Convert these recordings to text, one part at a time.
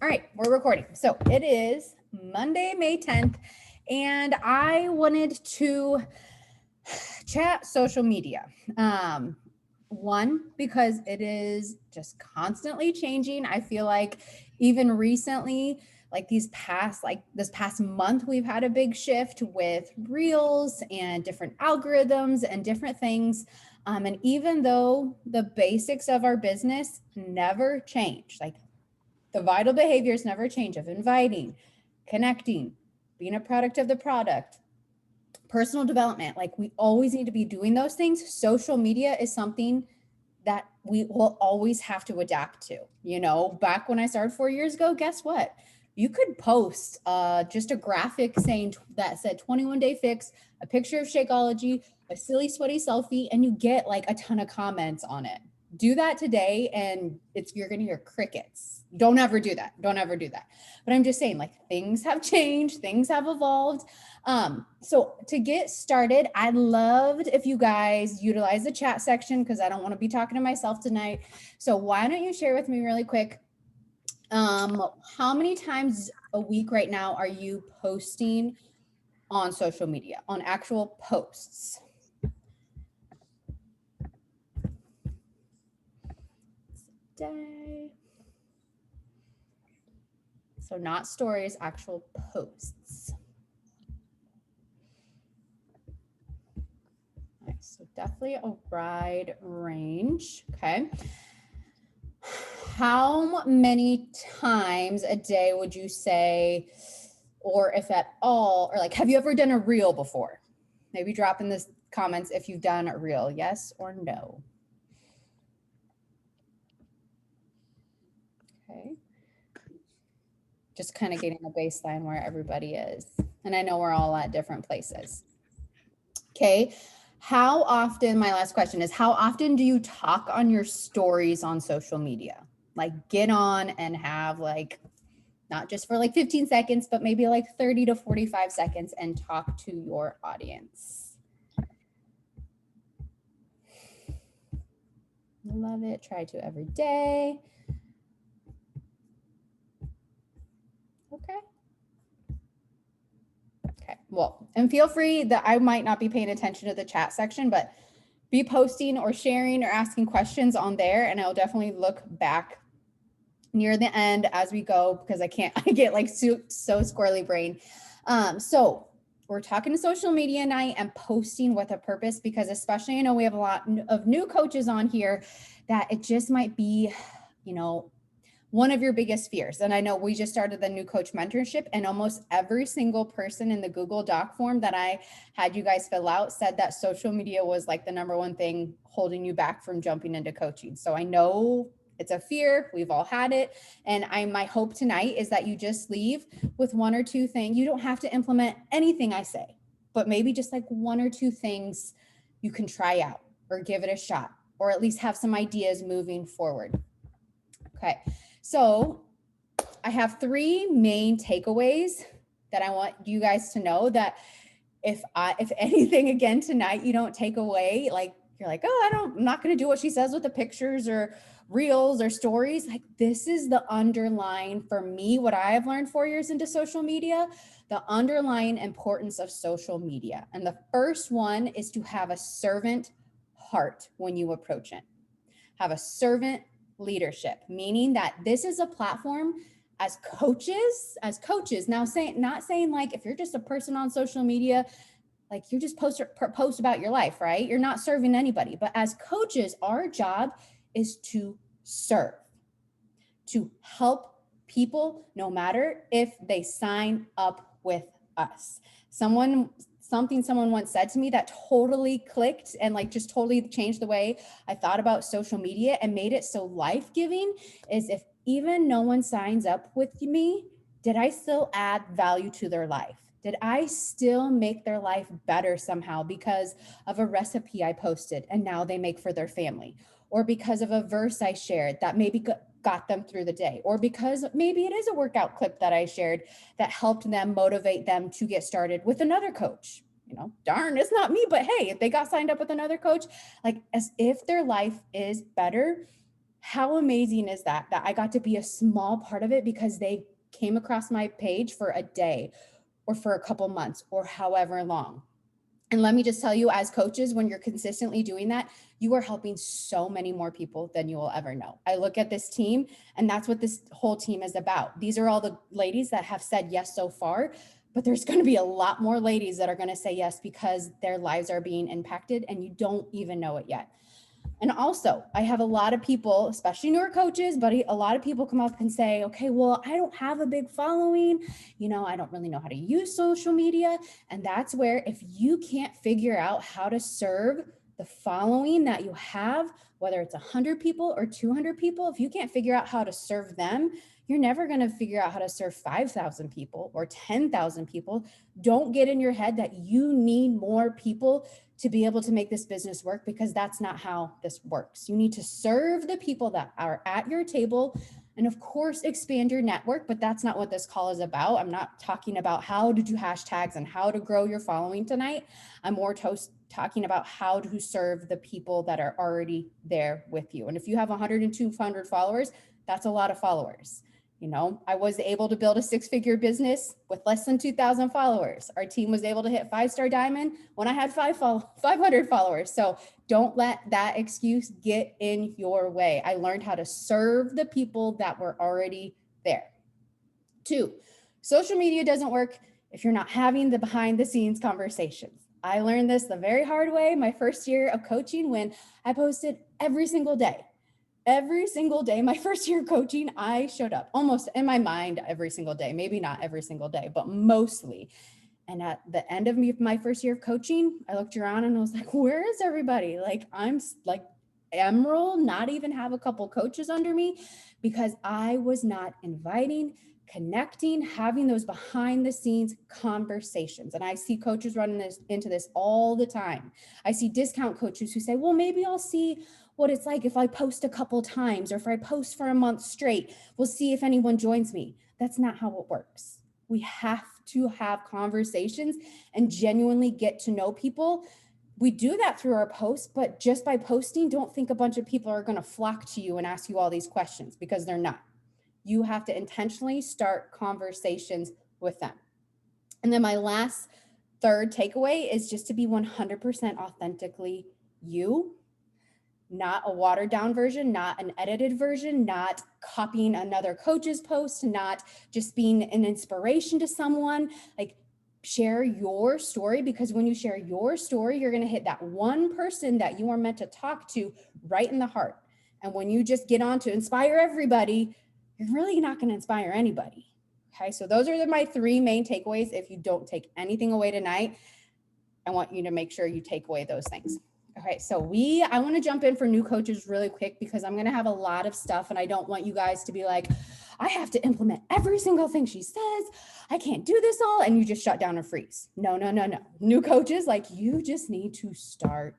All right, we're recording. So it is Monday, May 10th, and I wanted to chat social media. One, because it is just constantly changing. I feel like even recently, like this past month, we've had a big shift with reels and different algorithms and different things. And even though the basics of our business never change, like the vital behaviors never change of inviting, connecting, being a product of the product, personal development. Like we always need to be doing those things. Social media is something that we will always have to adapt to. You know, back when I started 4 years ago, guess what? You could post just a graphic saying that said 21 day fix, a picture of Shakeology, a silly sweaty selfie, and you get like a ton of comments on it. Do that today and you're gonna hear crickets. Don't ever do that. Don't ever do that. But I'm just saying, like, things have changed, things have evolved. So to get started, I'd loved if you guys utilize the chat section because I don't want to be talking to myself tonight. So why don't you share with me really quick? How many times a week right now are you posting on social media, on actual posts? Day. So not stories, actual posts. Nice. So definitely a wide range. Okay. How many times a day would you say, or if at all, or like, have you ever done a reel before? Maybe drop in the comments if you've done a reel, yes or no. Okay. Just kind of getting a baseline where everybody is. And I know we're all at different places. Okay. How often, my last question is, how often do you talk on your stories on social media? Like get on and have like, not just for like 15 seconds, but maybe like 30 to 45 seconds and talk to your audience. Love it. Try to every day. Okay. Okay. Well, and feel free that I might not be paying attention to the chat section, but be posting or sharing or asking questions on there. And I'll definitely look back near the end as we go because I get like so squirrely brain. So we're talking to social media night and posting with a purpose because especially, I know we have a lot of new coaches on here that it just might be, you know, one of your biggest fears. And I know we just started the new coach mentorship and almost every single person in the Google Doc form that I had you guys fill out said that social media was like the number one thing holding you back from jumping into coaching. So I know it's a fear. We've all had it. And my hope tonight is that you just leave with one or two things. You don't have to implement anything I say, but maybe just like one or two things you can try out or give it a shot, or at least have some ideas moving forward. Okay. So I have three main takeaways that I want you guys to know that if anything again tonight, you don't take away, like you're like, oh, I'm not going to do what she says with the pictures or reels or stories. Like this is the underlying for me, what I have learned 4 years into social media, the underlying importance of social media. And the first one is to have a servant heart when you approach it. Have a servant leadership, meaning that this is a platform as coaches, now not saying like, if you're just a person on social media, like you just post about your life, right? You're not serving anybody, but as coaches, our job is to serve, to help people, no matter if they sign up with us. Something someone once said to me that totally clicked and like just totally changed the way I thought about social media and made it so life-giving is if even no one signs up with me, did I still add value to their life? Did I still make their life better somehow because of a recipe I posted and now they make for their family? Or because of a verse I shared that maybe got them through the day, or because maybe it is a workout clip that I shared that helped them motivate them to get started with another coach. You know, darn, it's not me, but hey, if they got signed up with another coach, like as if their life is better, How amazing is that I got to be a small part of it because they came across my page for a day or for a couple months or however long. And let me just tell you, as coaches, when you're consistently doing that, you are helping so many more people than you will ever know. I look at this team, and that's what this whole team is about. These are all the ladies that have said yes so far, but there's going to be a lot more ladies that are going to say yes because their lives are being impacted and you don't even know it yet. And also, I have a lot of people, especially newer coaches, but a lot of people come up and say, okay, well, I don't have a big following. I don't really know how to use social media. And that's where, if you can't figure out how to serve the following that you have, whether it's 100 people or 200 people, if you can't figure out how to serve them, you're never going to figure out how to serve 5,000 people or 10,000 people. Don't get in your head that you need more people to be able to make this business work, because that's not how this works. You need to serve the people that are at your table and, of course, expand your network, but that's not what this call is about. I'm not talking about how to do hashtags and how to grow your following tonight. I'm more talking about how to serve the people that are already there with you. And if you have 100 and 200 followers, that's a lot of followers. I was able to build a 6-figure business with less than 2,000 followers. Our team was able to hit 5-star diamond when I had 500 followers. So don't let that excuse get in your way. I learned how to serve the people that were already there. 2, social media doesn't work if you're not having the behind the scenes conversations. I learned this the very hard way my first year of coaching, when I posted every single day. Every single day, my first year of coaching, I showed up almost in my mind every single day, maybe not every single day, but mostly. And at the end of my first year of coaching, I looked around and I was like, where is everybody? Like, I'm like Emerald, not even have a couple coaches under me, because I was not inviting, connecting, having those behind the scenes conversations. And I see coaches running into this all the time. I see discount coaches who say, well, maybe I'll see what it's like if I post a couple times, or if I post for a month straight, we'll see if anyone joins me. That's not how it works. We have to have conversations and genuinely get to know people. We do that through our posts, but just by posting, don't think a bunch of people are going to flock to you and ask you all these questions, because they're not. You have to intentionally start conversations with them. And then my last, third takeaway is just to be 100% authentically you. Not a watered down version, not an edited version, not copying another coach's post, not just being an inspiration to someone. Like, share your story, because when you share your story, you're going to hit that one person that you are meant to talk to right in the heart. And when you just get on to inspire everybody, you're really not going to inspire anybody. Okay, so those are my 3 main takeaways. If you don't take anything away tonight, I want you to make sure you take away those things. Okay, so I want to jump in for new coaches really quick, because I'm going to have a lot of stuff and I don't want you guys to be like, I have to implement every single thing she says. I can't do this all. And you just shut down and freeze. No. New coaches, like, you just need to start.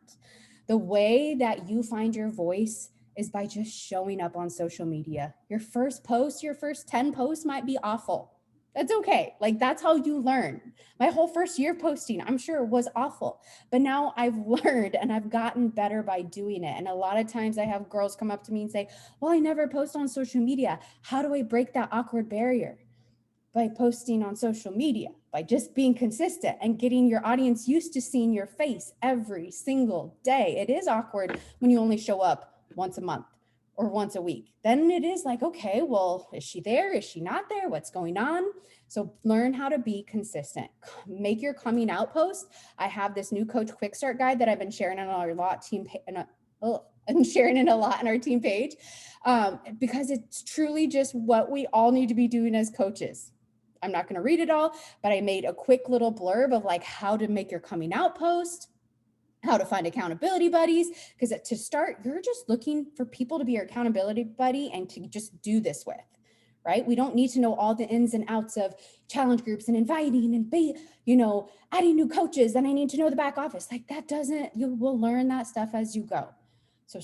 The way that you find your voice is by just showing up on social media. Your first post, your first 10 posts might be awful. That's okay. Like, that's how you learn. My whole first year posting, I'm sure, was awful, but now I've learned and I've gotten better by doing it. And a lot of times I have girls come up to me and say, well, I never post on social media. How do I break that awkward barrier? By posting on social media, by just being consistent and getting your audience used to seeing your face every single day. It is awkward when you only show up once a month or once a week. Then it is like, okay, well, is she there? Is she not there? What's going on? So learn how to be consistent. Make your coming out post. I have this new Coach Quick Start guide that I've been sharing on our team and sharing it a lot on our team page, because it's truly just what we all need to be doing as coaches. I'm not going to read it all, but I made a quick little blurb of like how to make your coming out post, how to find accountability buddies, because to start, you're just looking for people to be your accountability buddy and to just do this with, right? We don't need to know all the ins and outs of challenge groups and inviting and adding new coaches, and I need to know the back office. Like, you will learn that stuff as you go. So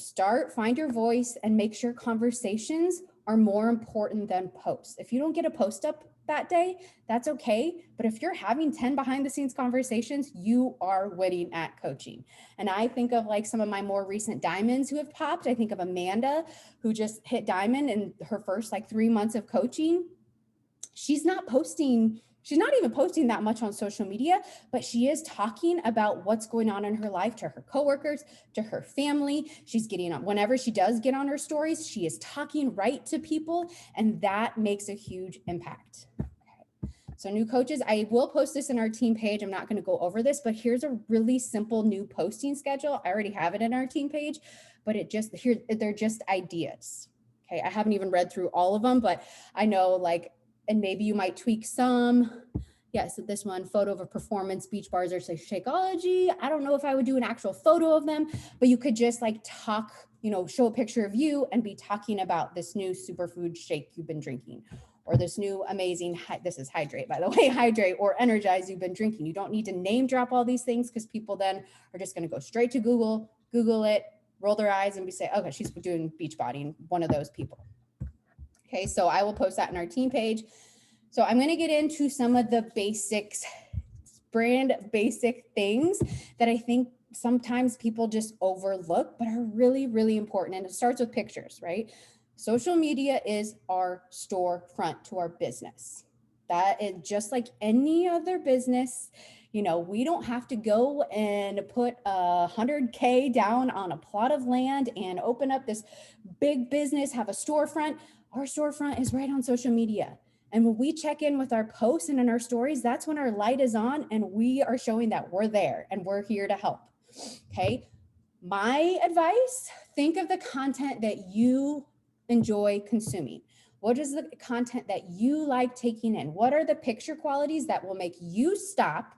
find your voice and make sure conversations are more important than posts. If you don't get a post up that day, that's okay. But if you're having 10 behind the scenes conversations, you are winning at coaching. And I think of like some of my more recent diamonds who have popped. I think of Amanda, who just hit diamond in her first like 3 months of coaching. She's not even posting that much on social media, but she is talking about what's going on in her life to her coworkers, to her family. She's getting on, whenever she does get on her stories, she is talking right to people, and that makes a huge impact. Okay. So new coaches, I will post this in our team page. I'm not going to go over this, but here's a really simple new posting schedule. I already have it in our team page, but they're just ideas. Okay. I haven't even read through all of them, but I know like, and maybe you might tweak some. Yeah, so this one, photo of a performance, beach bars or Shakeology. I don't know if I would do an actual photo of them, but you could just like talk, show a picture of you and be talking about this new superfood shake you've been drinking, or this new amazing, this is Hydrate, by the way, Hydrate or Energize you've been drinking. You don't need to name drop all these things because people then are just going to go straight to Google it, roll their eyes and say, okay, she's doing Beachbody, one of those people. Okay, so I will post that in our team page. So I'm going to get into some of the basics, brand basic things that I think sometimes people just overlook, but are really, really important. And it starts with pictures, right? Social media is our storefront to our business. That is just like any other business. We don't have to go and put $100K down on a plot of land and open up this big business, have a storefront. Our storefront is right on social media. And when we check in with our posts and in our stories, that's when our light is on and we are showing that we're there and we're here to help. Okay. My advice, think of the content that you enjoy consuming. What is the content that you like taking in? What are the picture qualities that will make you stop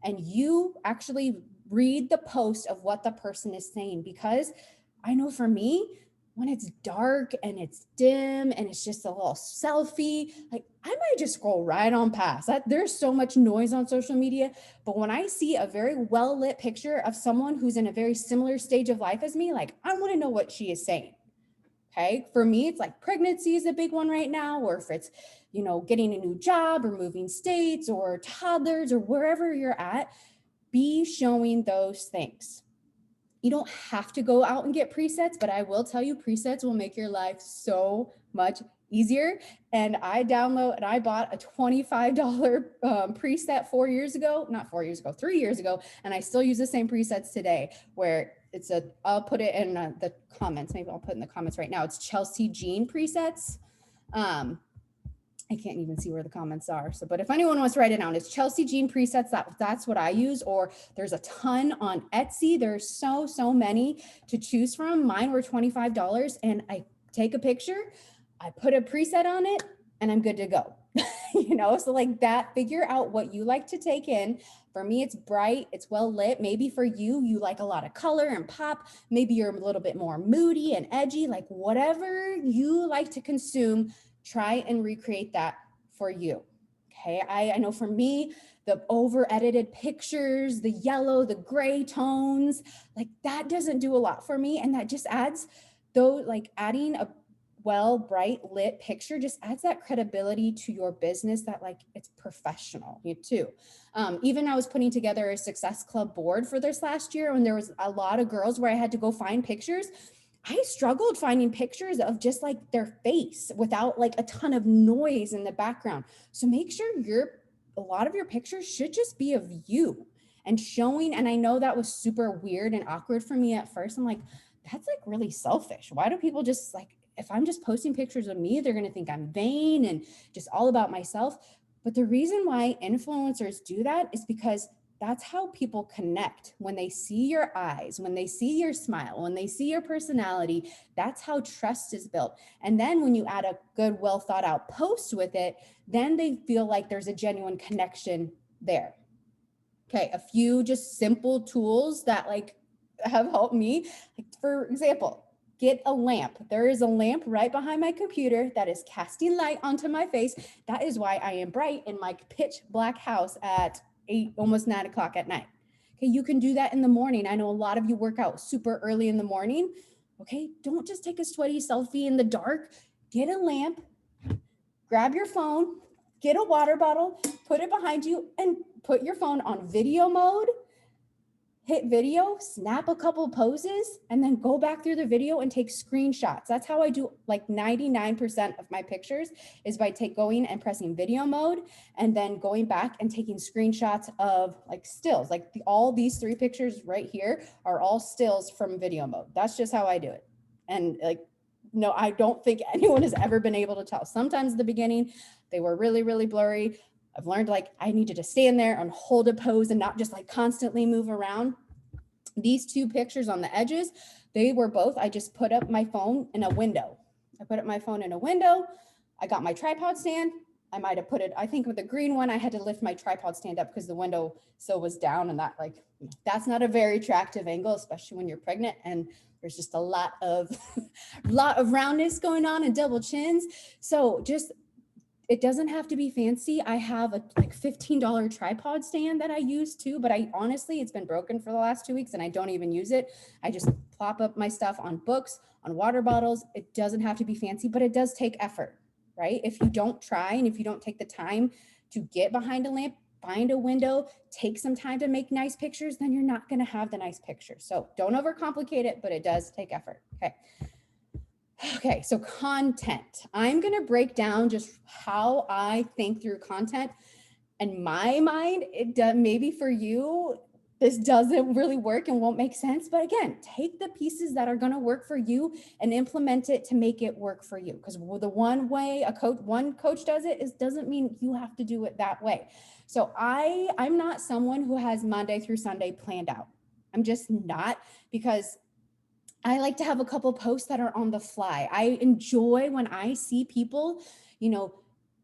and you actually read the post of what the person is saying? Because I know for me, when it's dark and it's dim and it's just a little selfie, like I might just scroll right on past that. There's so much noise on social media, but when I see a very well lit picture of someone who's in a very similar stage of life as me, like I want to know what she is saying. Okay. For me, it's like pregnancy is a big one right now, or if it's, getting a new job or moving states or toddlers or wherever you're at, be showing those things. You don't have to go out and get presets, but I will tell you presets will make your life so much easier. And I bought a $25 preset 3 years ago, and I still use the same presets today, where I'll put it in the comments. Maybe I'll put in the comments right now. It's Chelsea Jean presets. I can't even see where the comments are. So, but if anyone wants to write it down, it's Chelsea Jean presets. That's what I use, or there's a ton on Etsy. There's so many to choose from. Mine were $25 and I take a picture, I put a preset on it and I'm good to go. So like that, figure out what you like to take in. For me, it's bright, it's well lit. Maybe for you like a lot of color and pop. Maybe you're a little bit more moody and edgy, like whatever you like to consume, try and recreate that for you. Okay. I know for me, the over edited pictures, the yellow, the gray tones, like that doesn't do a lot for me. And that just adds adding a bright lit picture just adds that credibility to your business that like it's professional too. Even I was putting together a Success Club board for this last year, and there was a lot of girls where I had to go find pictures. I struggled finding pictures of just like their face without like a ton of noise in the background. So make sure a lot of your pictures should just be of you and showing. And I know that was super weird and awkward for me at first. I'm like, that's like really selfish. Why do people just like, if I'm just posting pictures of me, they're going to think I'm vain and just all about myself. But the reason why influencers do that is because that's how people connect. When they see your eyes, when they see your smile, when they see your personality, that's how trust is built. And then when you add a good, well thought out post with it, then they feel like there's a genuine connection there. Okay, a few just simple tools that like have helped me. Like for example, get a lamp. There is a lamp right behind my computer that is casting light onto my face. That is why I am bright in my pitch black house at 8, almost 9 o'clock at night. Okay, you can do that in the morning. I know a lot of you work out super early in the morning. Okay, don't just take a sweaty selfie in the dark. get a lamp, grab your phone, get a water bottle, put it behind you, and put your phone on video mode. Hit video, snap a couple poses, and then go back through the video and take screenshots. That's how I do like 99% of my pictures, is by going and pressing video mode and then going back and taking screenshots of like stills. Like all these 3 pictures right here are all stills from video mode. That's just how I do it. And like, no, I don't think anyone has ever been able to tell. Sometimes at the beginning, they were really, really blurry. I've learned like I needed to stand there and hold a pose and not just like constantly move around. These 2 pictures on the edges, they were both, I just put up my phone in a window. I put up my phone in a window. I got my tripod stand. I might have put it, I think with the green one, I had to lift my tripod stand up because the window sill was down, and that like, that's not a very attractive angle, especially when you're pregnant and there's just a lot of roundness going on and double chins. So just, it doesn't have to be fancy. I have a like $15 tripod stand that I use too, but I honestly, it's been broken for the last 2 weeks and I don't even use it. I just plop up my stuff on books, on water bottles. It doesn't have to be fancy, but it does take effort, right? If you don't try and if you don't take the time to get behind a lamp, find a window, take some time to make nice pictures, then you're not gonna have the nice pictures. So don't overcomplicate it, but it does take effort, okay? Okay, so content. I'm going to break down just how I think through content. In my mind, it does, maybe for you, this doesn't really work and won't make sense. But again, take the pieces that are going to work for you and implement it to make it work for you. Because the one way one coach does it doesn't mean you have to do it that way. So I'm not someone who has Monday through Sunday planned out. I'm just not, because I like to have a couple posts that are on the fly. I enjoy when I see people,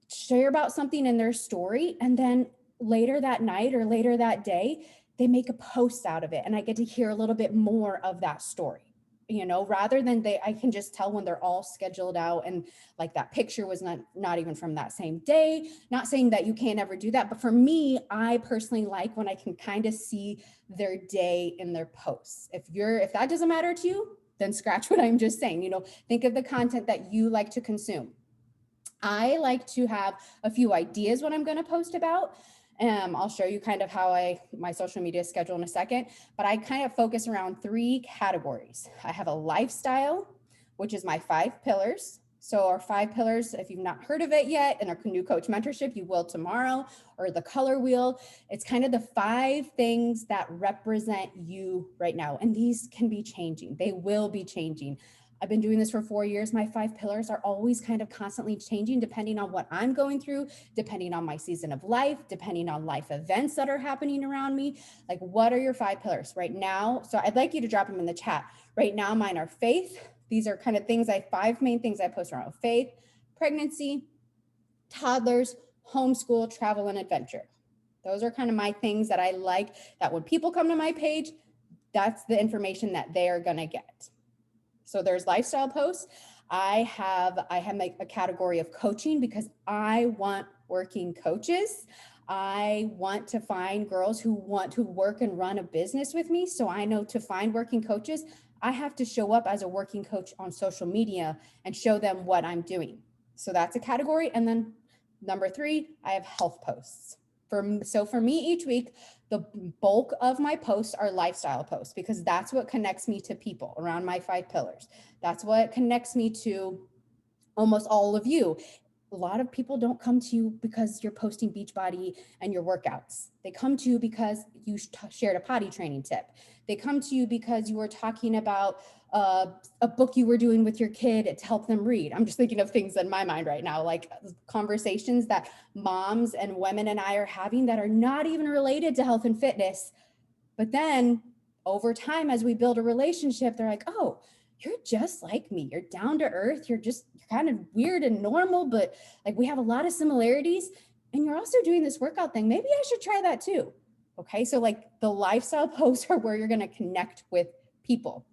share about something in their story, and then later that night or later that day, they make a post out of it, and I get to hear a little bit more of that story, rather than I can just tell when they're all scheduled out and like that picture was not even from that same day. Not saying that you can't ever do that, but for me, I personally like when I can kind of see their day in their posts. If that doesn't matter to you, then scratch what I'm just saying. Think of the content that you like to consume. I like to have a few ideas what I'm going to post about. I'll show you kind of how my social media schedule in a second, but I kind of focus around 3 categories. I have a lifestyle, which is my 5 pillars. So our 5 pillars, if you've not heard of it yet, in our new coach mentorship, you will tomorrow, or the color wheel. It's kind of the 5 things that represent you right now. And these can be changing. They will be changing. I've been doing this for 4 years. My 5 pillars are always kind of constantly changing depending on what I'm going through, depending on my season of life, depending on life events that are happening around me. Like, what are your 5 pillars right now? So I'd like you to drop them in the chat. Right now, mine are faith. These are kind of 5 main things I post around: faith, pregnancy, toddlers, homeschool, travel, and adventure. Those are kind of my things that I like, that when people come to my page, that's the information that they are going to get. So there's lifestyle posts. I have like a category of coaching, because I want working coaches. I want to find girls who want to work and run a business with me. So I know to find working coaches, I have to show up as a working coach on social media and show them what I'm doing. So that's a category. And then number 3, I have health posts. So for me each week, the bulk of my posts are lifestyle posts, because that's what connects me to people around my 5 pillars. That's what connects me to almost all of you. A lot of people don't come to you because you're posting Beachbody and your workouts. They come to you because you shared a potty training tip. They come to you because you were talking about a book you were doing with your kid to help them read. I'm just thinking of things in my mind right now, like conversations that moms and women and I are having that are not even related to health and fitness. But then over time, as we build a relationship, they're like, oh, you're just like me. You're down to earth. You're kind of weird and normal, but like we have a lot of similarities. And you're also doing this workout thing. Maybe I should try that too. Okay. So like the lifestyle posts are where you're going to connect with people.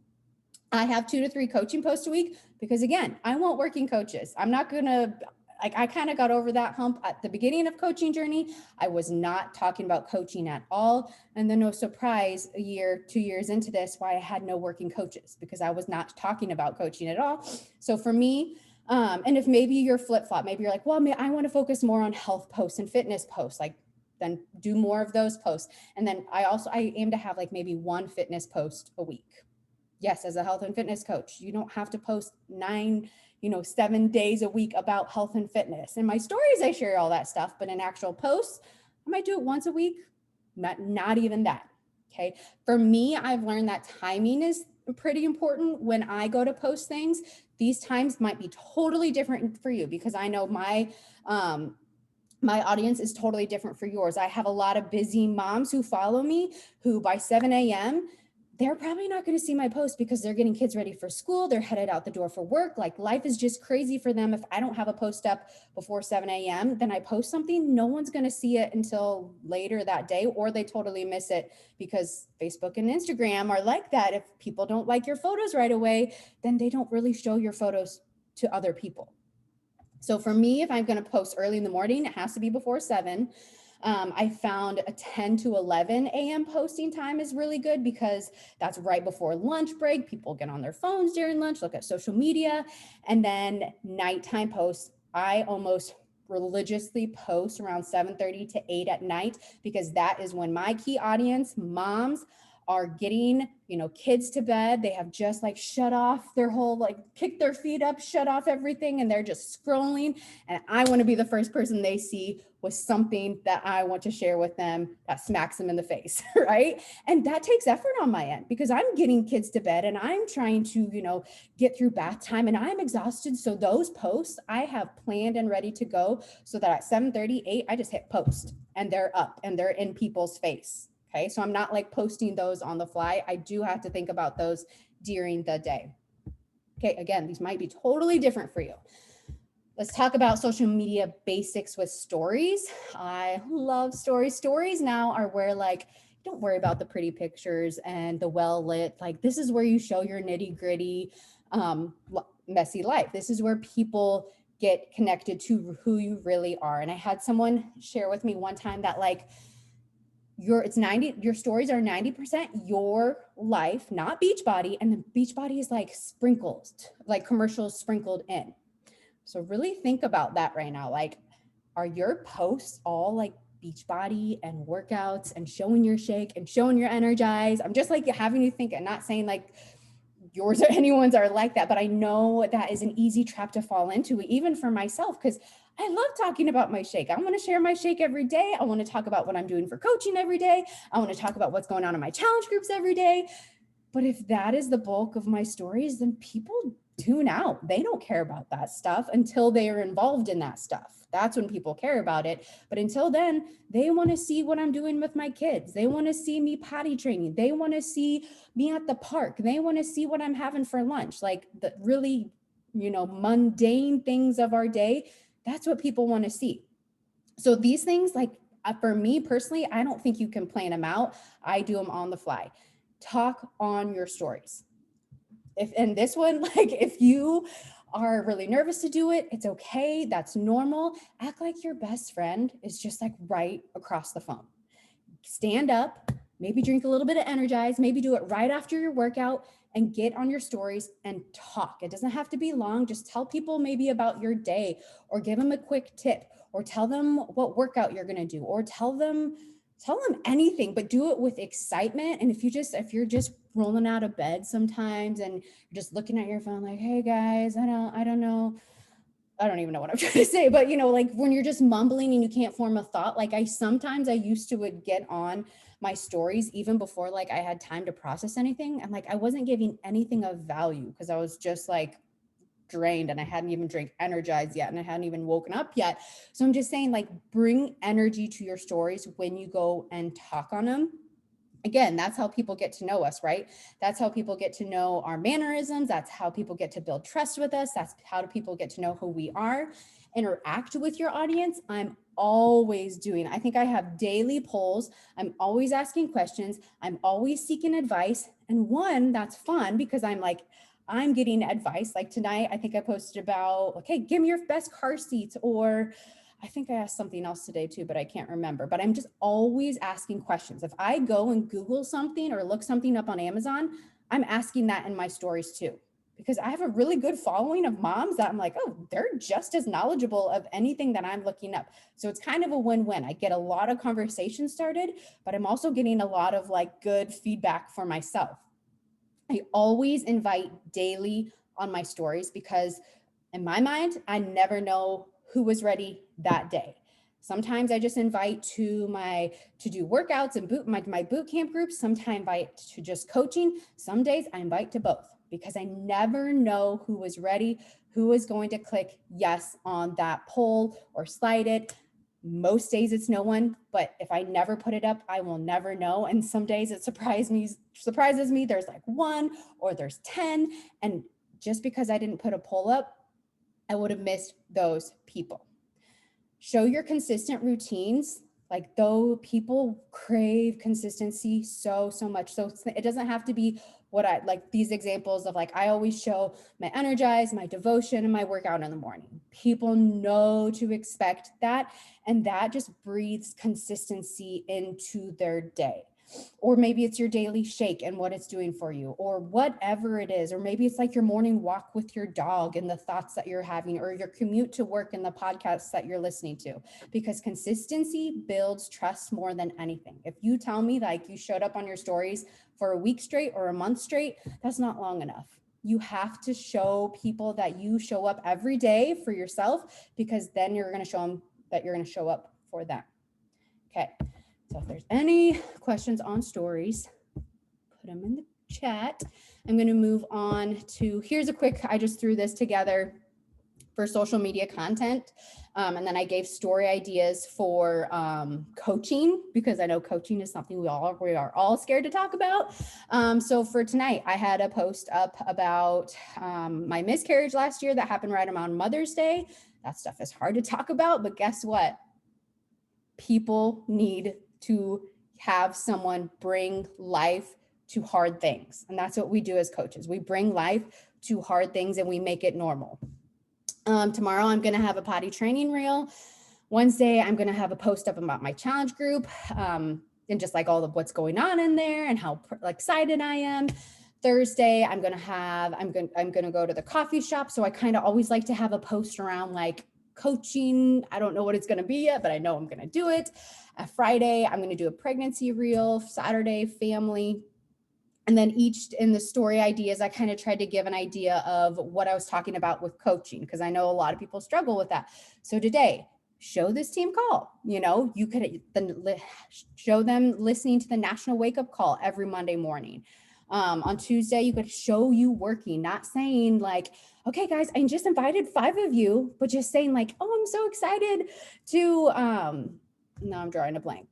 I have 2 to 3 coaching posts a week, because again, I want working coaches. I'm not going to, I kind of got over that hump at the beginning of coaching journey. I was not talking about coaching at all. And then no surprise, 1 year, 2 years into this, why I had no working coaches, because I was not talking about coaching at all. So for me, And if maybe you're flip-flop, maybe you're like, well, I want to focus more on health posts and fitness posts, like then do more of those posts. And then I aim to have like maybe one fitness post a week. Yes, as a health and fitness coach, you don't have to post 7 days a week about health and fitness. In my stories, I share all that stuff, but in actual posts, I might do it once a week, not even that. Okay. For me, I've learned that timing is pretty important when I go to post things. These times might be totally different for you because I know my audience is totally different for yours. I have a lot of busy moms who follow me who by 7 a.m., they're probably not going to see my post because they're getting kids ready for school. They're headed out the door for work. Like life is just crazy for them. If I don't have a post up before 7 a.m., then I post something, no one's going to see it until later that day, or they totally miss it because Facebook and Instagram are like that. If people don't like your photos right away, then they don't really show your photos to other people. So for me, if I'm going to post early in the morning, it has to be before 7. I found a 10 to 11 a.m. posting time is really good because that's right before lunch break. People get on their phones during lunch, look at social media, and then nighttime posts. I almost religiously post around 7:30 to 8 at night because that is when my key audience, moms, are getting, kids to bed. They have just like shut off their whole, like kick their feet up, shut off everything. And they're just scrolling. And I want to be the first person they see with something that I want to share with them that smacks them in the face. Right. And that takes effort on my end because I'm getting kids to bed and I'm trying to, get through bath time and I'm exhausted. So those posts I have planned and ready to go so that at 7:38, I just hit post and they're up and they're in people's face. Okay, so I'm not like posting those on the fly. I do have to think about those during the day. Okay, again, these might be totally different for you. Let's talk about social media basics with stories. I love stories. Stories now are where like, don't worry about the pretty pictures and the well lit. Like this is where you show your nitty gritty, messy life. This is where people get connected to who you really are. And I had someone share with me one time that like, your stories are 90% your life, not Beachbody, and the Beachbody is like sprinkled, like commercials sprinkled in. So really think about that right now. Like, are your posts all like Beachbody and workouts and showing your shake and showing your energize? I'm just like having you think and not saying like yours or anyone's are like that, but I know that is an easy trap to fall into, even for myself, because I love talking about my shake. I want to share my shake every day. I want to talk about what I'm doing for coaching every day. I want to talk about what's going on in my challenge groups every day. But if that is the bulk of my stories, then people tune out. They don't care about that stuff until they are involved in that stuff. That's when people care about it. But until then, they want to see what I'm doing with my kids. They want to see me potty training. They want to see me at the park. They want to see what I'm having for lunch. Like the really, mundane things of our day. That's what people want to see. So these things, like for me personally, I don't think you can plan them out. I do them on the fly. Talk on your stories. And this one, like if you are really nervous to do it, it's okay. That's normal. Act like your best friend is just like right across the phone. Stand up, maybe drink a little bit of Energize, maybe do it right after your workout and get on your stories and talk. It doesn't have to be long. Just tell people maybe about your day or give them a quick tip or tell them what workout you're going to do or tell them anything, but do it with excitement. And if you're just rolling out of bed sometimes and you're just looking at your phone like, hey guys, I don't know. I don't even know what I'm trying to say, but like when you're just mumbling and you can't form a thought, like I used to would get on my stories even before like I had time to process anything. And like, I wasn't giving anything of value because I was just like drained and I hadn't even drank Energized yet and I hadn't even woken up yet. So I'm just saying like bring energy to your stories when you go and talk on them. Again, that's how people get to know us, right? That's how people get to know our mannerisms. That's how people get to build trust with us. That's how do people get to know who we are. Interact with your audience. I'm always doing. I think I have daily polls. I'm always asking questions. I'm always seeking advice. And one, that's fun because I'm getting advice. Like tonight, I think I posted about, okay, give me your best car seats, or I think I asked something else today too, but I can't remember. But I'm just always asking questions. If I go and Google something or look something up on Amazon, I'm asking that in my stories too. because I have a really good following of moms that I'm like, oh, they're just as knowledgeable of anything that I'm looking up. So it's kind of a win-win. I get a lot of conversations started, but I'm also getting a lot of like good feedback for myself. I always invite daily on my stories because in my mind, I never know who was ready that day. Sometimes I just invite to do workouts and my boot camp groups. Sometimes I invite to just coaching. Some days I invite to both because I never know who was ready, who is going to click yes on that poll or slide it. Most days it's no one, but if I never put it up, I will never know. And some days it surprises me. There's like one or there's 10. And just because I didn't put a poll up, I would have missed those people. Show your consistent routines. Like, though people crave consistency so much. So it doesn't have to be what I like these examples of like, I always show my energize, my devotion, and my workout in the morning. People know to expect that. And that just breathes consistency into their day. Or maybe it's your daily shake and what it's doing for you, or whatever it is. Or maybe it's like your morning walk with your dog and the thoughts that you're having, or your commute to work and the podcasts that you're listening to. Because consistency builds trust more than anything. If you tell me like you showed up on your stories for a week straight or a month straight, that's not long enough. You have to show people that you show up every day for yourself, because then you're going to show them that you're going to show up for them. Okay. So if there's any questions on stories, put them in the chat. I'm going to move on to, here's a quick, I just threw this together for social media content. And then I gave story ideas for coaching, because I know coaching is something we are all scared to talk about. So for tonight, I had a post up about my miscarriage last year that happened right around Mother's Day. That stuff is hard to talk about, but guess what? People need to have someone bring life to hard things. And that's what we do as coaches. We bring life to hard things and we make it normal. Tomorrow, I'm going to have a potty training reel. Wednesday, I'm going to have a post up about my challenge group and just like all of what's going on in there and how excited I am. Thursday, I'm going to go to the coffee shop. So I kind of always like to have a post around like coaching. I don't know what it's going to be yet, but I know I'm going to do it. Friday, I'm going to do a pregnancy reel. Saturday, family. And then each in the story ideas, I kind of tried to give an idea of what I was talking about with coaching, because I know a lot of people struggle with that. So today, show this team call. You could show them listening to the National Wake Up Call every Monday morning. On Tuesday, you could show you working, not saying like, okay, guys, I just invited 5 of you, but just saying like, oh, I'm so excited to, now I'm drawing a blank.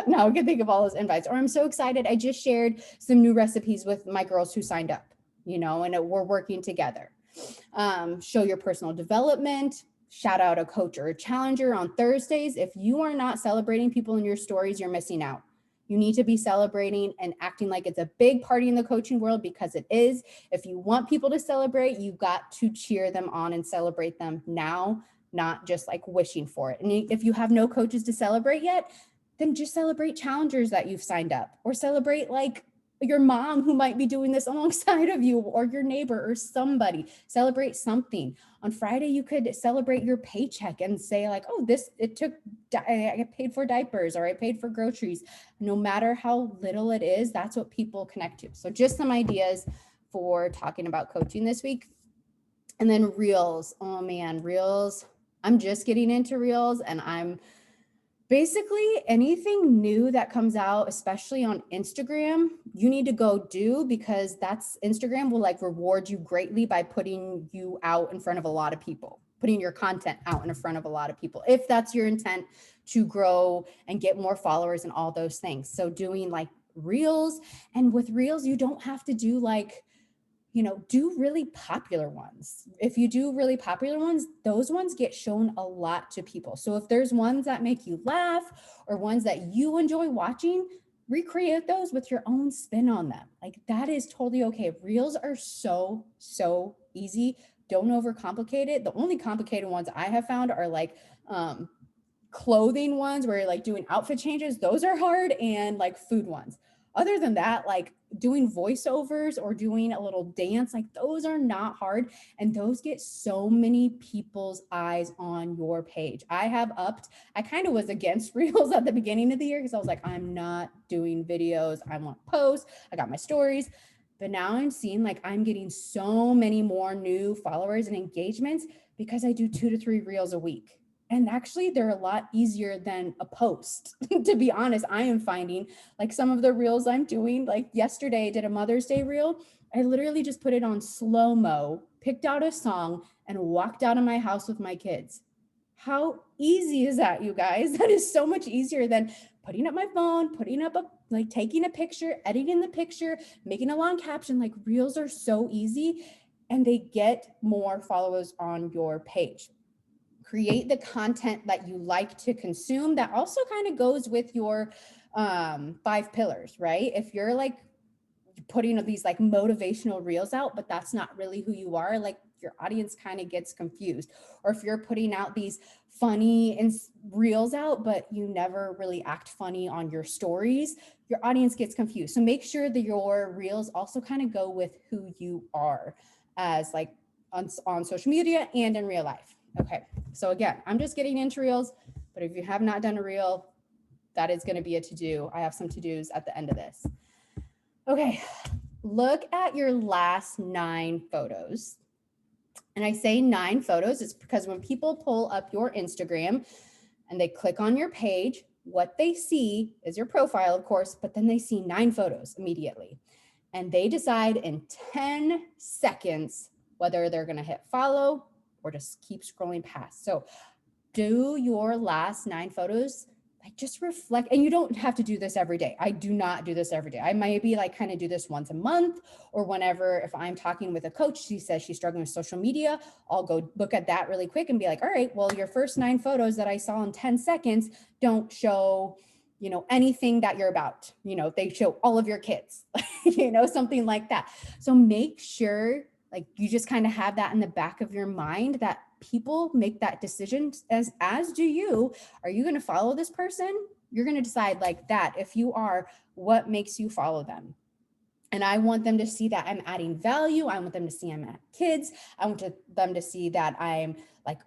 Now I can think of all those invites. Or I'm so excited, I just shared some new recipes with my girls who signed up, and we're working together. Show your personal development, shout out a coach or a challenger on Thursdays. If you are not celebrating people in your stories, you're missing out. You need to be celebrating and acting like it's a big party in the coaching world, because it is. If you want people to celebrate, you've got to cheer them on and celebrate them now, not just like wishing for it. And if you have no coaches to celebrate yet, then just celebrate challengers that you've signed up, or celebrate like your mom who might be doing this alongside of you, or your neighbor or somebody. Celebrate something. On Friday, you could celebrate your paycheck and say like, oh, I paid for diapers, or I paid for groceries. No matter how little it is, that's what people connect to. So just some ideas for talking about coaching this week. And then reels. Oh man, reels. I'm just getting into reels, and I'm basically anything new that comes out, especially on Instagram, you need to go do, because Instagram will like reward you greatly by putting you out in front of a lot of people, putting your content out in front of a lot of people, if that's your intent to grow and get more followers and all those things. So doing like reels, and with reels, you don't have to do like, do really popular ones. If you do really popular ones, those ones get shown a lot to people. So if there's ones that make you laugh or ones that you enjoy watching, recreate those with your own spin on them. Like, that is totally okay. Reels are so easy. Don't overcomplicate it. The only complicated ones I have found are like clothing ones where you're like doing outfit changes. Those are hard, and like food ones. Other than that, like doing voiceovers or doing a little dance, like those are not hard. And those get so many people's eyes on your page. I kind of was against reels at the beginning of the year because I was like, I'm not doing videos. I want posts. I got my stories. But now I'm seeing like I'm getting so many more new followers and engagements because I do 2 to 3 reels a week. And actually, they're a lot easier than a post. To be honest, I am finding like some of the reels I'm doing, like yesterday I did a Mother's Day reel. I literally just put it on slow-mo, picked out a song, and walked out of my house with my kids. How easy is that, you guys? That is so much easier than putting up my phone, like taking a picture, editing the picture, making a long caption. Like reels are so easy and they get more followers on your page. Create the content that you like to consume. That also kind of goes with your 5 pillars, right? If you're like putting these like motivational reels out, but that's not really who you are, like your audience kind of gets confused. Or if you're putting out these funny and reels out, but you never really act funny on your stories, your audience gets confused. So make sure that your reels also kind of go with who you are as like on social media and in real life. Okay, so again, I'm just getting into reels, but if you have not done a reel, that is going to be a to-do. I have some to-dos at the end of this. Okay, look at your last 9 photos. And I say 9 photos, it's because when people pull up your Instagram and they click on your page, what they see is your profile, of course, but then they see 9 photos immediately. And they decide in 10 seconds whether they're going to hit follow or just keep scrolling past. So do your last 9 photos, like just reflect. And you don't have to do this every day. I do not do this every day. I maybe like kind of do this once a month or whenever, if I'm talking with a coach, she says she's struggling with social media, I'll go look at that really quick and be like, all right, well, your first 9 photos that I saw in 10 seconds don't show, you know, anything that you're about, you know, they show all of your kids, you know, something like that. So make sure like you just kind of have that in the back of your mind that people make that decision as do you. Are you going to follow this person? You're going to decide like that. If you are, what makes you follow them? And I want them to see that I'm adding value. I want them to see I'm at kids. I want them to see that I'm like,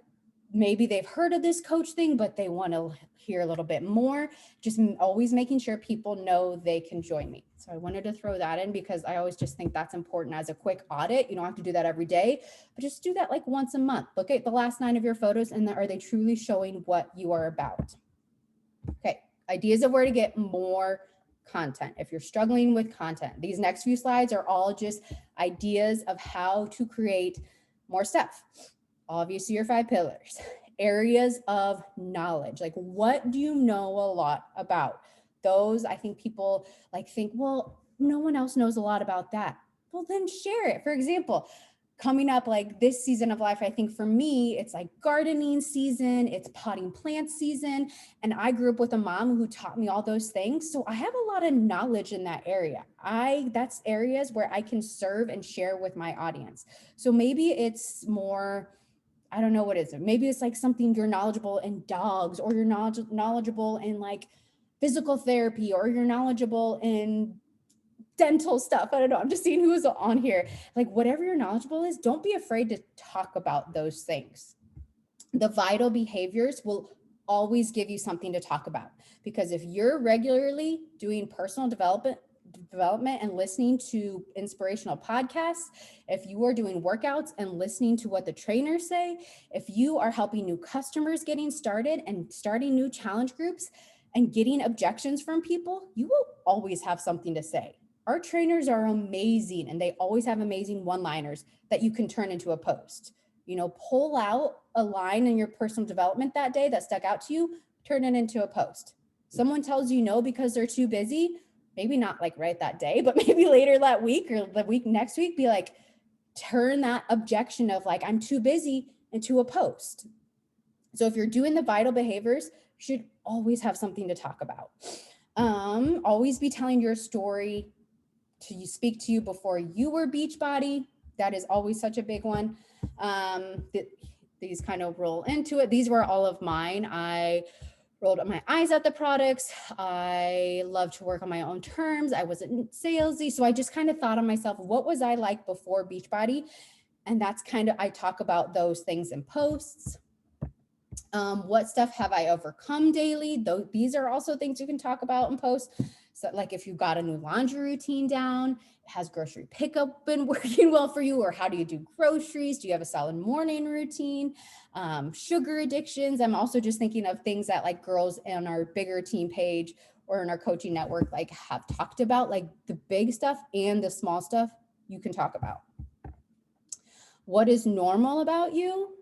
maybe they've heard of this coach thing, but they want to hear a little bit more. Just always making sure people know they can join me. So I wanted to throw that in because I always just think that's important as a quick audit. You don't have to do that every day, but just do that like once a month. Look at the last 9 of your photos and are they truly showing what you are about? Okay, ideas of where to get more content. If you're struggling with content, these next few slides are all just ideas of how to create more stuff. Obviously, your 5 pillars, areas of knowledge. Like, what do you know a lot about? Those, I think people like think, well, no one else knows a lot about that. Well, then share it. For example, coming up like this season of life, I think for me, it's like gardening season, it's potting plants season. And I grew up with a mom who taught me all those things. So I have a lot of knowledge in that area. That's areas where I can serve and share with my audience. So maybe it's more, I don't know what is it. Maybe it's like something you're knowledgeable in dogs, or you're knowledgeable in like physical therapy, or you're knowledgeable in dental stuff. I don't know. I'm just seeing who's on here. Like whatever you're knowledgeable is, don't be afraid to talk about those things. The vital behaviors will always give you something to talk about, because if you're regularly doing personal development and listening to inspirational podcasts, if you are doing workouts and listening to what the trainers say, if you are helping new customers getting started and starting new challenge groups and getting objections from people, you will always have something to say. Our trainers are amazing and they always have amazing one-liners that you can turn into a post. You know, pull out a line in your personal development that day that stuck out to you, turn it into a post. Someone tells you no because they're too busy, maybe not like right that day, but maybe later that week or the week next week, be like, turn that objection of like, I'm too busy into a post. So if you're doing the vital behaviors, you should always have something to talk about. Always be telling your story to speak to you before you were Beachbody. That is always such a big one. These kind of roll into it. These were all of mine. I rolled up my eyes at the products. I love to work on my own terms. I wasn't salesy. So I just kind of thought of myself, what was I like before Beachbody? And that's kind of, I talk about those things in posts. What stuff have I overcome daily? Though these are also things you can talk about in posts. So like if you got a new laundry routine down, has grocery pickup been working well for you? Or how do you do groceries? Do you have a solid morning routine? Sugar addictions. I'm also just thinking of things that like girls on our bigger team page or in our coaching network like have talked about, like the big stuff and the small stuff you can talk about. What is normal about you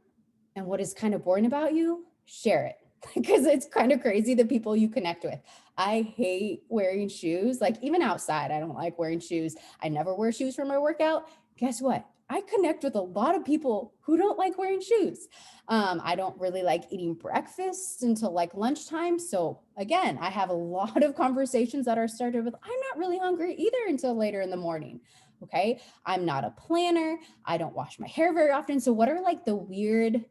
and what is kind of boring about you? Share it. Because it's kind of crazy the people you connect with. I hate wearing shoes. Like even outside, I don't like wearing shoes. I never wear shoes for my workout. Guess what? I connect with a lot of people who don't like wearing shoes. I don't really like eating breakfast until like lunchtime. So again, I have a lot of conversations that are started with, I'm not really hungry either until later in the morning. Okay. I'm not a planner. I don't wash my hair very often. So what are like the weird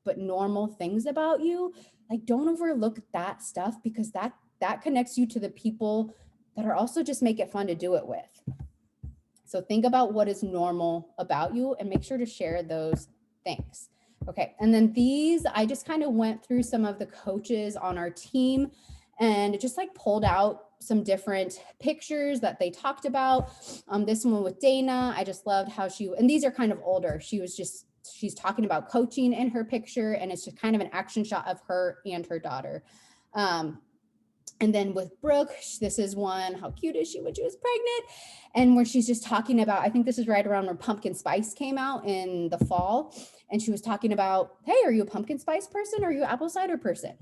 but normal things about you? Like don't overlook that stuff, because that connects you to the people that are also just make it fun to do it with. So think about what is normal about you and make sure to share those things. Okay. And then these, I just kind of went through some of the coaches on our team and just like pulled out some different pictures that they talked about. This one with Dana, I just loved how and these are kind of older. She's talking about coaching in her picture, and it's just kind of an action shot of her and her daughter. And then with Brooke, this is one, how cute is she when she was pregnant? And where she's just talking about, I think this is right around when pumpkin spice came out in the fall. And she was talking about, hey, are you a pumpkin spice person or are you an apple cider person?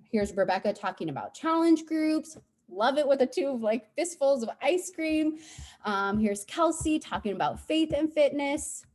Here's Rebecca talking about challenge groups. Love it with a two of like fistfuls of ice cream. Here's Kelsey talking about faith and fitness.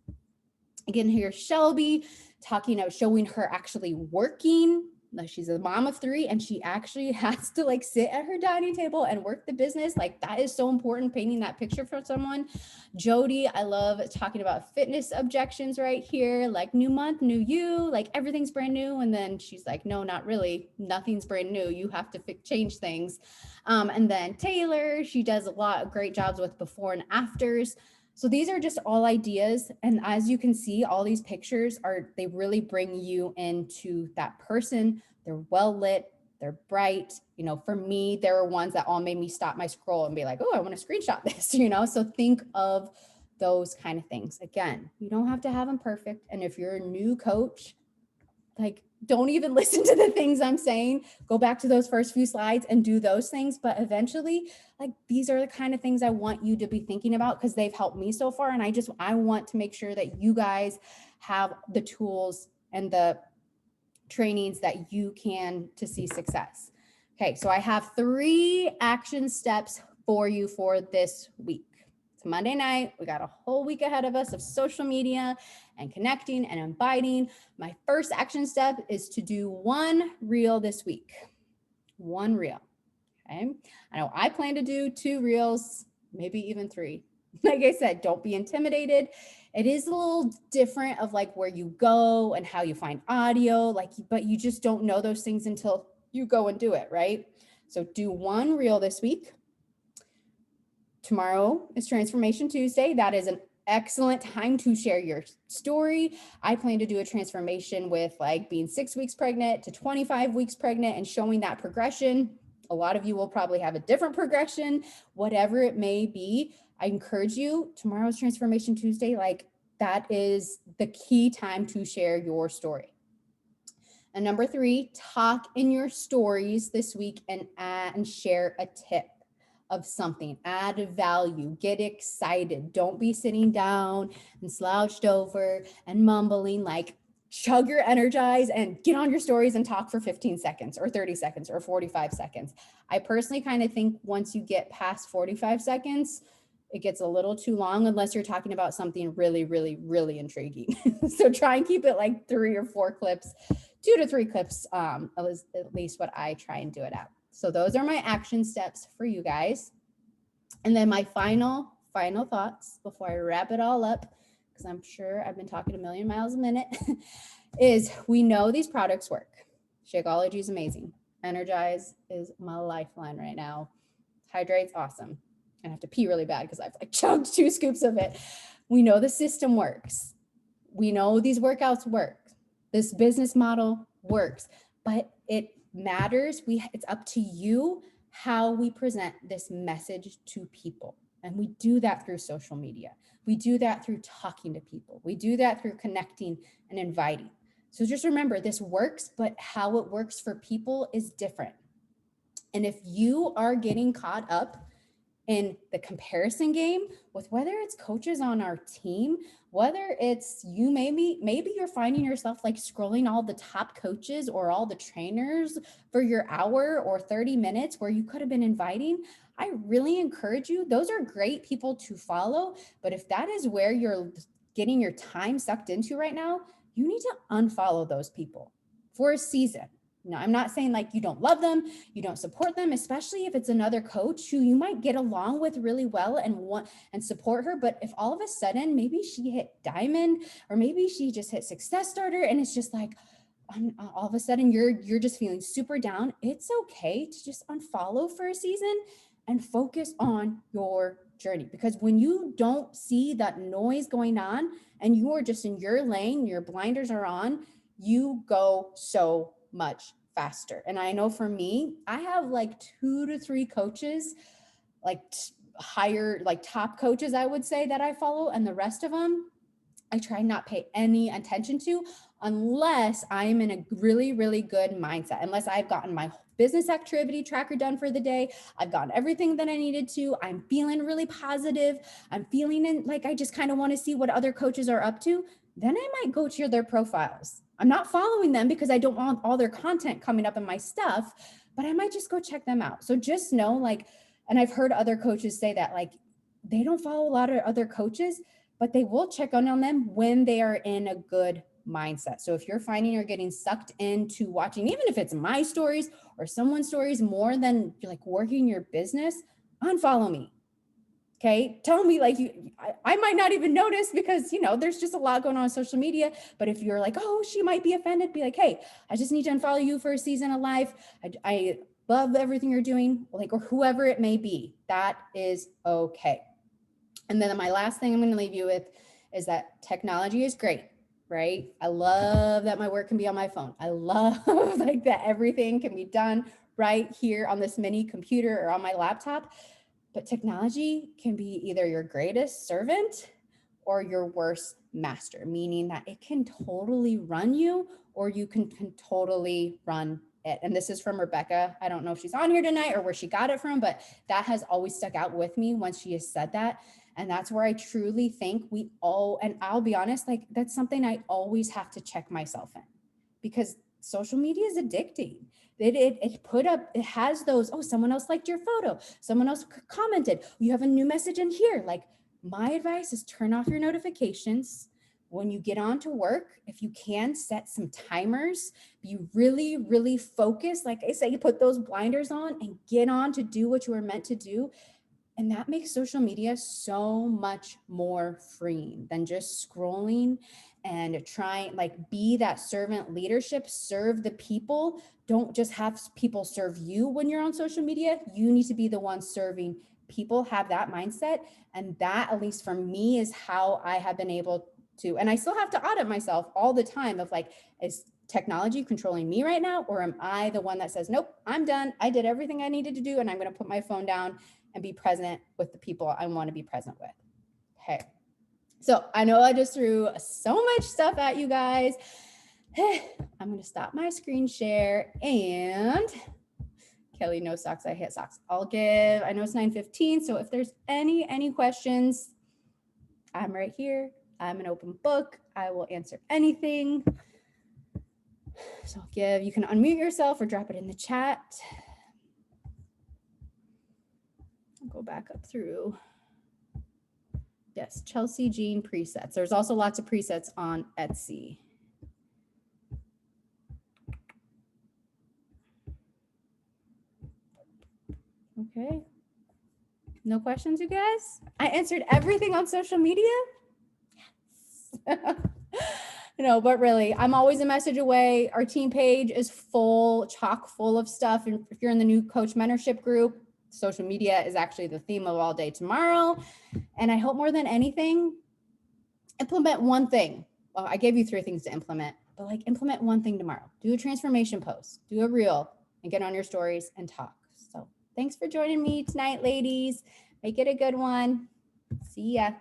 Again, here's Shelby talking about showing her actually working. She's a mom of 3 and she actually has to like sit at her dining table and work the business. Like that is so important, painting that picture for someone. Jody, I love talking about fitness objections right here, like new month, new you, like everything's brand new. And then she's like, no, not really. Nothing's brand new. You have to change things. And then Taylor, she does a lot of great jobs with before and afters. So these are just all ideas. And as you can see, all these pictures they really bring you into that person. They're well lit, they're bright. You know, for me, there were ones that all made me stop my scroll and be like, oh, I want to screenshot this, you know? So think of those kind of things. Again, you don't have to have them perfect. And if you're a new coach, like don't even listen to the things I'm saying. Go back to those first few slides and do those things. But eventually, like these are the kind of things I want you to be thinking about because they've helped me so far. And I want to make sure that you guys have the tools and the trainings that you can to see success. Okay, so I have 3 action steps for you for this week. It's Monday night. We got a whole week ahead of us of social media and connecting and inviting. My first action step is to do 1 reel this week. 1 reel. Okay. I know I plan to do 2 reels, maybe even 3. Like I said, don't be intimidated. It is a little different of like where you go and how you find audio, like, but you just don't know those things until you go and do it, right? So do 1 reel this week. Tomorrow is Transformation Tuesday. That is an excellent time to share your story. I plan to do a transformation with like being 6 weeks pregnant to 25 weeks pregnant and showing that progression. A lot of you will probably have a different progression, whatever it may be. I encourage you, tomorrow's Transformation Tuesday, like that is the key time to share your story. And number 3, talk in your stories this week and share a tip of something, add value, get excited. Don't be sitting down and slouched over and mumbling, like chug your energize and get on your stories and talk for 15 seconds or 30 seconds or 45 seconds. I personally kind of think once you get past 45 seconds, it gets a little too long unless you're talking about something really, really, really intriguing. So try and keep it like 3 or 4 clips, 2 to 3 clips, at least what I try and do it at. So those are my action steps for you guys. And then my final thoughts before I wrap it all up, because I'm sure I've been talking a million miles a minute, is we know these products work. Shakeology is amazing. Energize is my lifeline right now. Hydrate's awesome. I have to pee really bad because I've like chugged 2 scoops of it. We know the system works. We know these workouts work. This business model works, but it matters. It's up to you how we present this message to people. And we do that through social media. We do that through talking to people. We do that through connecting and inviting. So just remember, this works, but how it works for people is different. And if you are getting caught up in the comparison game with whether it's coaches on our team, whether it's you, maybe you're finding yourself like scrolling all the top coaches or all the trainers for your hour or 30 minutes where you could have been inviting, I really encourage you. Those are great people to follow. But if that is where you're getting your time sucked into right now, you need to unfollow those people for a season. No, I'm not saying like you don't love them, you don't support them, especially if it's another coach who you might get along with really well and support her. But if all of a sudden maybe she hit diamond or maybe she just hit success starter and it's just like all of a sudden you're just feeling super down, it's okay to just unfollow for a season and focus on your journey. Because when you don't see that noise going on and you are just in your lane, your blinders are on, you go so much faster. And I know for me, I have like 2 to 3 coaches, like higher, like top coaches, I would say, that I follow. And the rest of them, I try not pay any attention to unless I'm in a really, really good mindset, unless I've gotten my business activity tracker done for the day. I've gotten everything that I needed to. I'm feeling really positive. I'm feeling like I just kind of want to see what other coaches are up to. Then I might go to their profiles. I'm not following them because I don't want all their content coming up in my stuff, but I might just go check them out. So just know, like, and I've heard other coaches say that, like, they don't follow a lot of other coaches, but they will check on them when they are in a good mindset. So if you're finding you're getting sucked into watching, even if it's my stories or someone's stories more than you're like working your business, unfollow me. Okay. Tell me, like, I might not even notice because, there's just a lot going on social media. But if you're like, oh, she might be offended, be like, hey, I just need to unfollow you for a season of life. I love everything you're doing, like, or whoever it may be. That is okay. And then my last thing I'm going to leave you with is that technology is great, right? I love that my work can be on my phone. I love like that everything can be done right here on this mini computer or on my laptop. But technology can be either your greatest servant or your worst master, meaning that it can totally run you or you can totally run it. And this is from Rebecca. I don't know if she's on here tonight or where she got it from, but that has always stuck out with me once she has said that. And that's where I truly think and I'll be honest, like that's something I always have to check myself in because social media is addicting. It has those, oh, someone else liked your photo. Someone else commented. You have a new message in here. Like my advice is turn off your notifications. When you get on to work, if you can set some timers, be really, really focused. Like I say, you put those blinders on and get on to do what you were meant to do. And that makes social media so much more freeing than just scrolling and trying, like, be that servant leadership, serve the people. Don't just have people serve you when you're on social media. You need to be the one serving people, have that mindset. And that, at least for me, is how I have been able to, and I still have to audit myself all the time of like, is technology controlling me right now? Or am I the one that says, nope, I'm done. I did everything I needed to do. And I'm going to put my phone down and be present with the people I want to be present with. Okay. So I know I just threw so much stuff at you guys. I'm going to stop my screen share and Kelly, no socks. I hit socks. I know it's 9:15. So if there's any questions, I'm right here. I'm an open book. I will answer anything. So you can unmute yourself or drop it in the chat. I'll go back up through. Yes, Chelsea Jean presets. There's also lots of presets on Etsy. Okay. No questions, you guys? I answered everything on social media? Yes. No, but really, I'm always a message away. Our team page is chock full of stuff. And if you're in the new coach mentorship group, social media is actually the theme of all day tomorrow. And I hope more than anything, implement one thing. Well, I gave you 3 things to implement, but like implement one thing tomorrow. Do a transformation post, do a reel, and get on your stories and talk. So thanks for joining me tonight, ladies. Make it a good one. See ya.